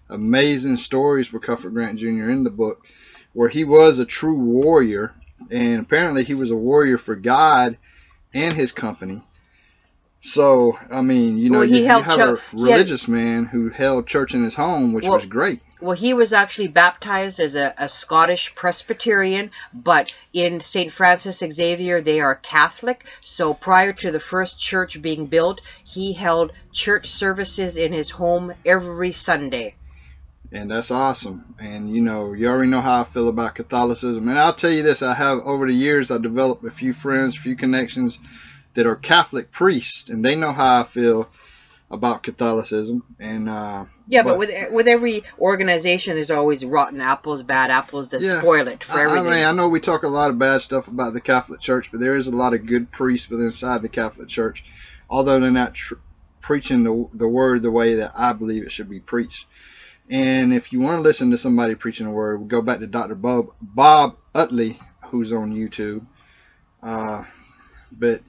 amazing stories with Cuthbert Grant Jr. in the book, where he was a true warrior, and apparently he was a warrior for God and his company. So, I mean, you know, you have a religious man who held church in his home, which was great. Well, he was actually baptized as a Scottish Presbyterian, but in St. Francis Xavier, they are Catholic. So prior to the first church being built, he held church services in his home every Sunday. And that's awesome. And, you know, you already know how I feel about Catholicism. And I'll tell you this, I have, over the years, I've developed a few friends, a few connections that are Catholic priests, and they know how I feel about Catholicism. And yeah, but with every organization, there's always rotten apples, bad apples that spoil it for everything. I mean, I know we talk a lot of bad stuff about the Catholic Church, but there is a lot of good priests within inside the Catholic Church, although they're not preaching the word the way that I believe it should be preached. And if you want to listen to somebody preaching the word, we'll go back to Dr. Bob Utley, who's on YouTube. But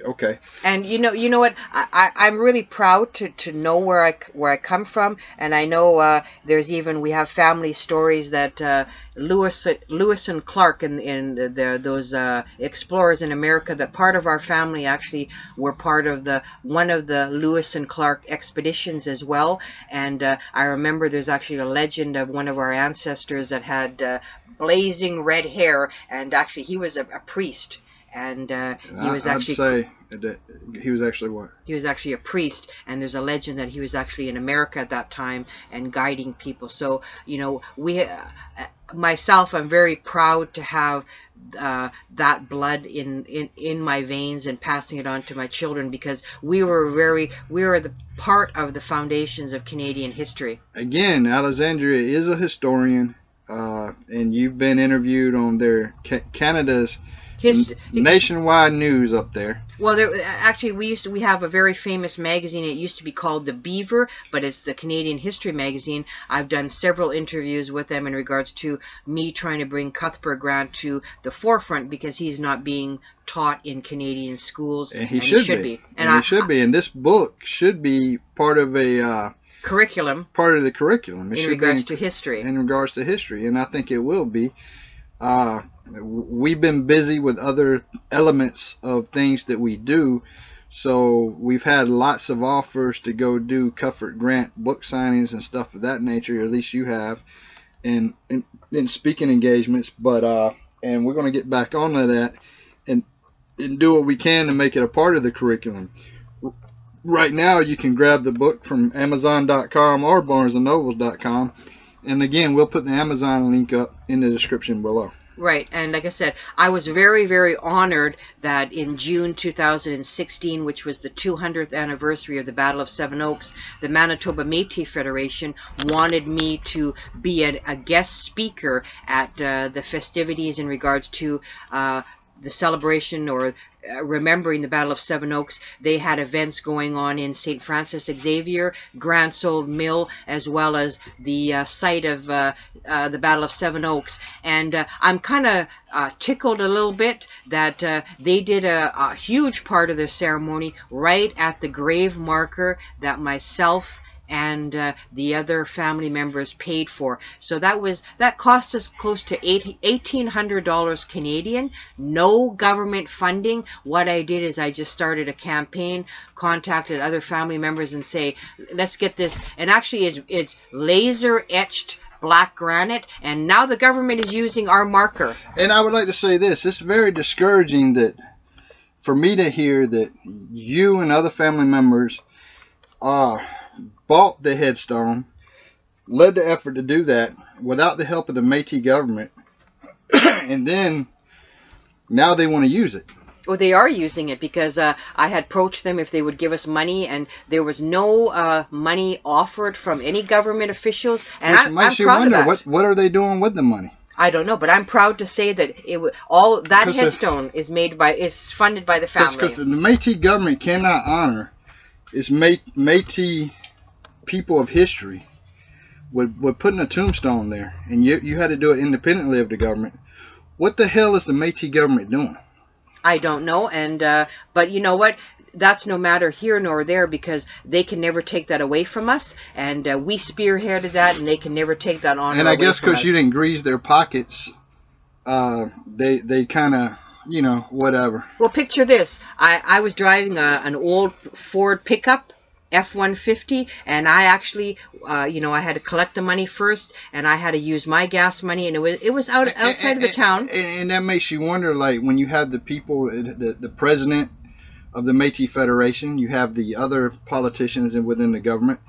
okay. And you know what? I'm really proud to know where I come from, and I know we have family stories that Lewis and Clark and those explorers in America, that part of our family actually were part of one of the Lewis and Clark expeditions as well. And I remember there's actually a legend of one of our ancestors that had blazing red hair, and actually he was a priest. And he was actually... I'd say that he was actually what? He was actually a priest, and there's a legend that he was actually in America at that time and guiding people. So, you know, myself, I'm very proud to have that blood in my veins and passing it on to my children, because we were the part of the foundations of Canadian history. Again, Alexandria is a historian, and you've been interviewed on their Canada's nationwide news up there. Well, actually, we have a very famous magazine. It used to be called The Beaver, but it's the Canadian History magazine. I've done several interviews with them in regards to me trying to bring Cuthbert Grant to the forefront, because he's not being taught in Canadian schools, and he should be. And he should be. And this book should be part of a curriculum. Part of the curriculum. In regards to history. In regards to history, and I think it will be. We've been busy with other elements of things that we do, so we've had lots of offers to go do Cuthbert Grant book signings and stuff of that nature, or at least you have, and speaking engagements. But and we're going to get back onto that and do what we can to make it a part of the curriculum. Right now, you can grab the book from Amazon.com or BarnesandNobles.com. And again, we'll put the Amazon link up in the description below. Right, and like I said, I was very, very honored that in June 2016, which was the 200th anniversary of the Battle of Seven Oaks, the Manitoba Métis Federation wanted me to be a guest speaker at the festivities in regards to the celebration or remembering the Battle of Seven Oaks. They had events going on in St. Francis Xavier, Grant's Old Mill, as well as the site of the Battle of Seven Oaks. And I'm kind of tickled a little bit that they did a huge part of their ceremony right at the grave marker that myself and the other family members paid for. So that cost us close to $1,800 Canadian. No government funding. What I did is I just started a campaign, contacted other family members, and say, let's get this. And actually, it's laser etched black granite, and now the government is using our marker. And I would like to say this: it's very discouraging that for me to hear that you and other family members bought the headstone, led the effort to do that without the help of the Métis government, and then now they want to use it. Well, they are using it, because I had approached them if they would give us money, and there was no money offered from any government officials. And I'm proud of that. What are they doing with the money? I don't know, but I'm proud to say that that headstone is funded by the family. Because the Métis government cannot honor its Métis people of history with putting a tombstone there, and you had to do it independently of the government. What the hell is the Métis government doing? I don't know, and but you know what? That's no matter here nor there, because they can never take that away from us, and we spearheaded that, and they can never take that honor away from us. And I guess because you didn't grease their pockets they kind of, you know, whatever. Well, picture this. I was driving an old Ford pickup, F-150, and I actually, you know, I had to collect the money first, and I had to use my gas money, and it was outside of the town. And that makes you wonder, like, when you have the people, the president of the Metis Federation, you have the other politicians within the government,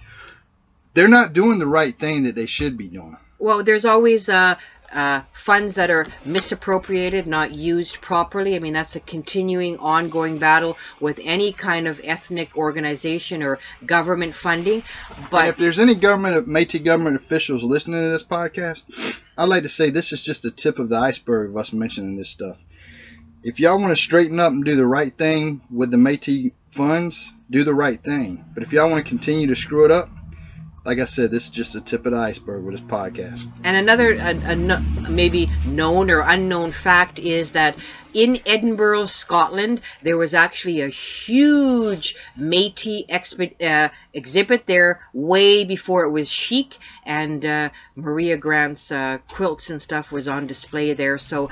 they're not doing the right thing that they should be doing. Well, there's always funds that are misappropriated, not used properly. I mean, that's a continuing, ongoing battle with any kind of ethnic organization or government funding. But and if there's any Metis government officials listening to this podcast, I'd like to say this is just the tip of the iceberg of us mentioning this stuff. If y'all want to straighten up and do the right thing with the Metis funds, do the right thing. But if y'all want to continue to screw it up, like I said, this is just the tip of the iceberg with this podcast. And another maybe known or unknown fact is that in Edinburgh, Scotland, there was actually a huge Metis exhibit there way before it was chic, and Maria Grant's quilts and stuff was on display there. So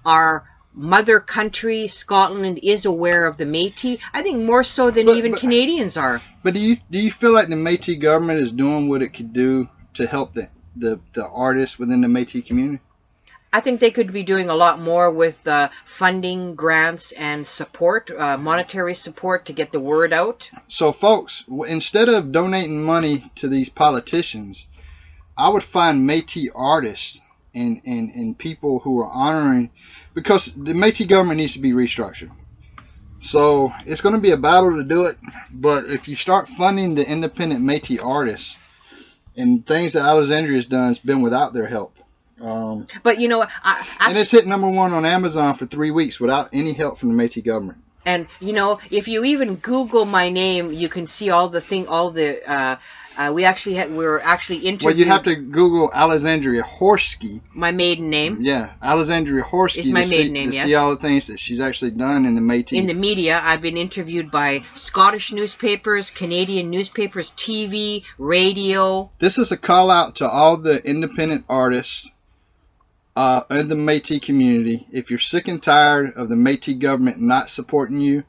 our mother country, Scotland, is aware of the Metis. I think more so than even Canadians are. But do you feel like the Metis government is doing what it could do to help the artists within the Metis community? I think they could be doing a lot more with funding, grants, and support, monetary support to get the word out. So, folks, instead of donating money to these politicians, I would find Metis artists and people who are honoring, because the Metis government needs to be restructured. So it's going to be a battle to do it, but if you start funding the independent Metis artists, and things that Alexandria has done has been without their help. But you know, and it's hit #1 on Amazon for 3 weeks without any help from the Metis government. And you know, if you even Google my name, you can see all the we were actually interviewed. Well, you have to Google Alexandria Horyski. My maiden name. Yeah, Alexandria Horyski is my maiden name. To yes. see all the things that she's actually done in the Metis. In the media, I've been interviewed by Scottish newspapers, Canadian newspapers, TV, radio. This is a call out to all the independent artists in the Metis community. If you're sick and tired of the Metis government not supporting you,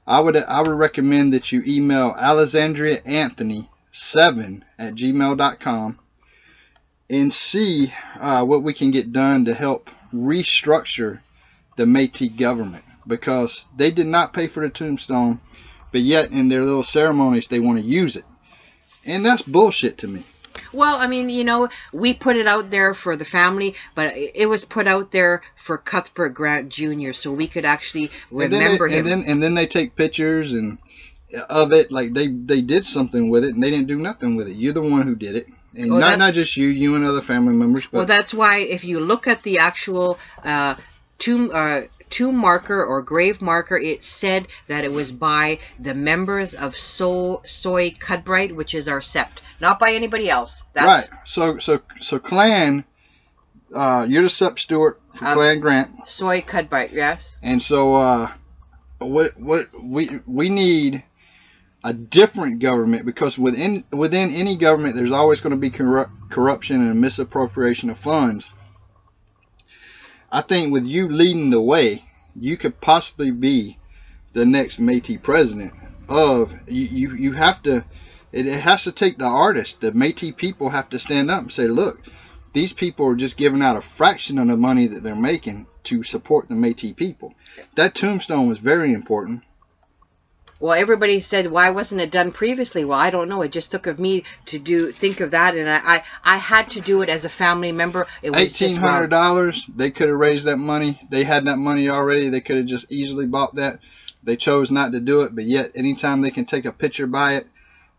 I would recommend that you email alexandriaanthony7@gmail.com and see what we can get done to help restructure the Metis government, because they did not pay for the tombstone, but yet in their little ceremonies they want to use it, and that's bullshit to me. Well, I mean, you know, we put it out there for the family, but it was put out there for Cuthbert Grant Jr. so we could actually remember him. And then they take pictures of it like they did something with it, and they didn't do nothing with it. You're the one who did it, and not just you and other family members. But well, that's why if you look at the actual tomb marker or grave marker, it said that it was by the members of Soy Cuthbert, which is our sept, not by anybody else. That's right. So clan, you're the sept steward for Clan Grant. Soy Cuthbert, yes. And so what we need a different government, because within any government there's always going to be corruption and misappropriation of funds. I think with you leading the way, you could possibly be the next Metis president. You have to. It has to take the artists. The Metis people have to stand up and say, look, these people are just giving out a fraction of the money that they're making to support the Metis people. That tombstone was very important. Well, everybody said, why wasn't it done previously? Well, I don't know. It just took of me to think of that, and I had to do it as a family member. It was $1,800. They could have raised that money. They had that money already. They could have just easily bought that. They chose not to do it, but yet anytime they can take a picture by it,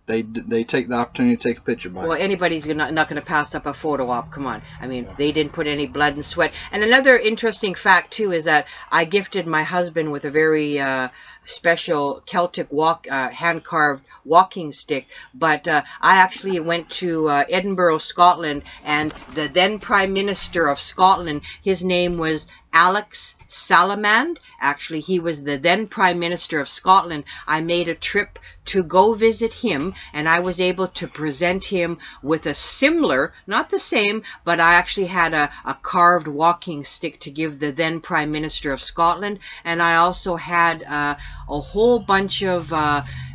they take the opportunity to take a picture by it. Well, anybody's not going to pass up a photo op. Come on. I mean, they didn't put any blood and sweat. And another interesting fact, too, is that I gifted my husband with a very special Celtic hand-carved walking stick. But I actually went to Edinburgh, Scotland, and the then Prime Minister of Scotland, his name was Alex Salmond. Actually, he was the then Prime Minister of Scotland. I made a trip to go visit him, and I was able to present him with a similar, not the same, but I actually had a carved walking stick to give the then Prime Minister of Scotland, and I also had a whole bunch of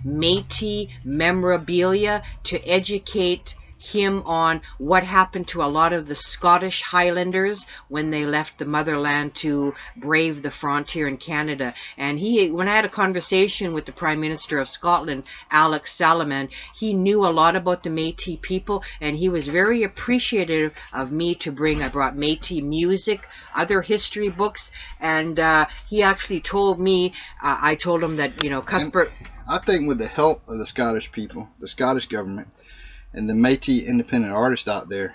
Métis memorabilia to educate him on what happened to a lot of the Scottish Highlanders when they left the motherland to brave the frontier in Canada. And when I had a conversation with the Prime Minister of Scotland, Alex Salmond, he knew a lot about the Métis people, and he was very appreciative of me I brought Métis music, other history books, and he actually told me, I told him that, Cuthbert... I think with the help of the Scottish people, the Scottish government, and the Métis independent artists out there,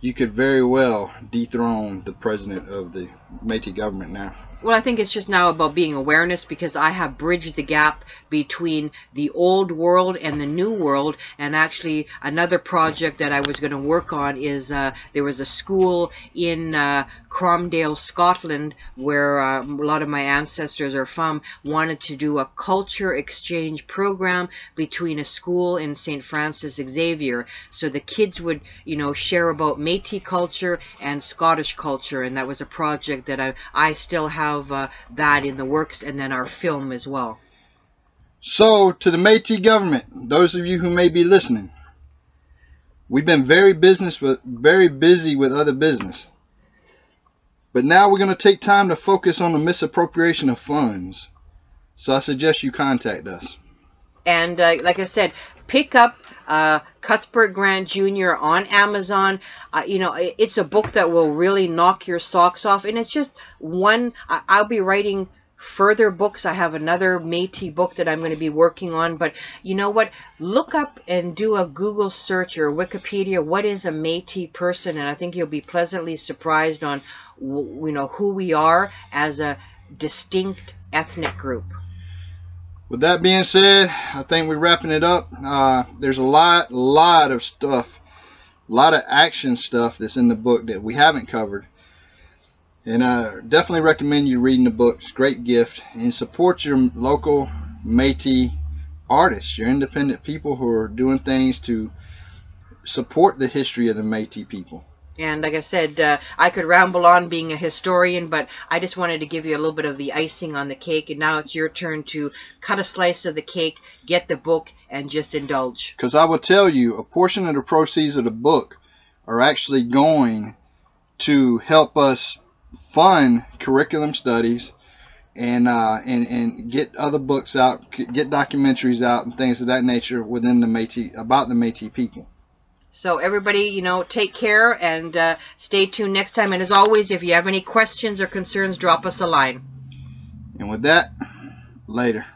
you could very well dethrone the president of the Métis government now. Well, I think it's just now about being awareness, because I have bridged the gap between the old world and the new world. And actually, another project that I was going to work on is there was a school in Cromdale, Scotland, where a lot of my ancestors are from, wanted to do a culture exchange program between a school in St. Francis Xavier. So the kids would, share about Métis culture and Scottish culture, and that was a project that I still have that in the works, and then our film as well. So, to the Métis government, those of you who may be listening, we've been very busy with other business. But now we're going to take time to focus on the misappropriation of funds. So I suggest you contact us. And like I said, pick up Cuthbert Grant Jr. on Amazon. It's a book that will really knock your socks off. And it's just one. I'll be writing further books. I have another Métis book that I'm going to be working on. But you know what? Look up and do a Google search or Wikipedia. What is a Métis person? And I think you'll be pleasantly surprised on who we are as a distinct ethnic group. With that being said, I think we're wrapping it up. There's a lot of stuff, a lot of action stuff that's in the book that we haven't covered. And I definitely recommend you reading the book. It's a great gift. And support your local Métis artists, your independent people who are doing things to support the history of the Métis people. And like I said, I could ramble on being a historian, but I just wanted to give you a little bit of the icing on the cake. And now it's your turn to cut a slice of the cake, get the book, and just indulge. Because I will tell you, a portion of the proceeds of the book are actually going to help us fund curriculum studies and get other books out, get documentaries out, and things of that nature within the Métis, about the Métis people. So everybody, take care and stay tuned next time. And as always, if you have any questions or concerns, drop us a line. And with that, later.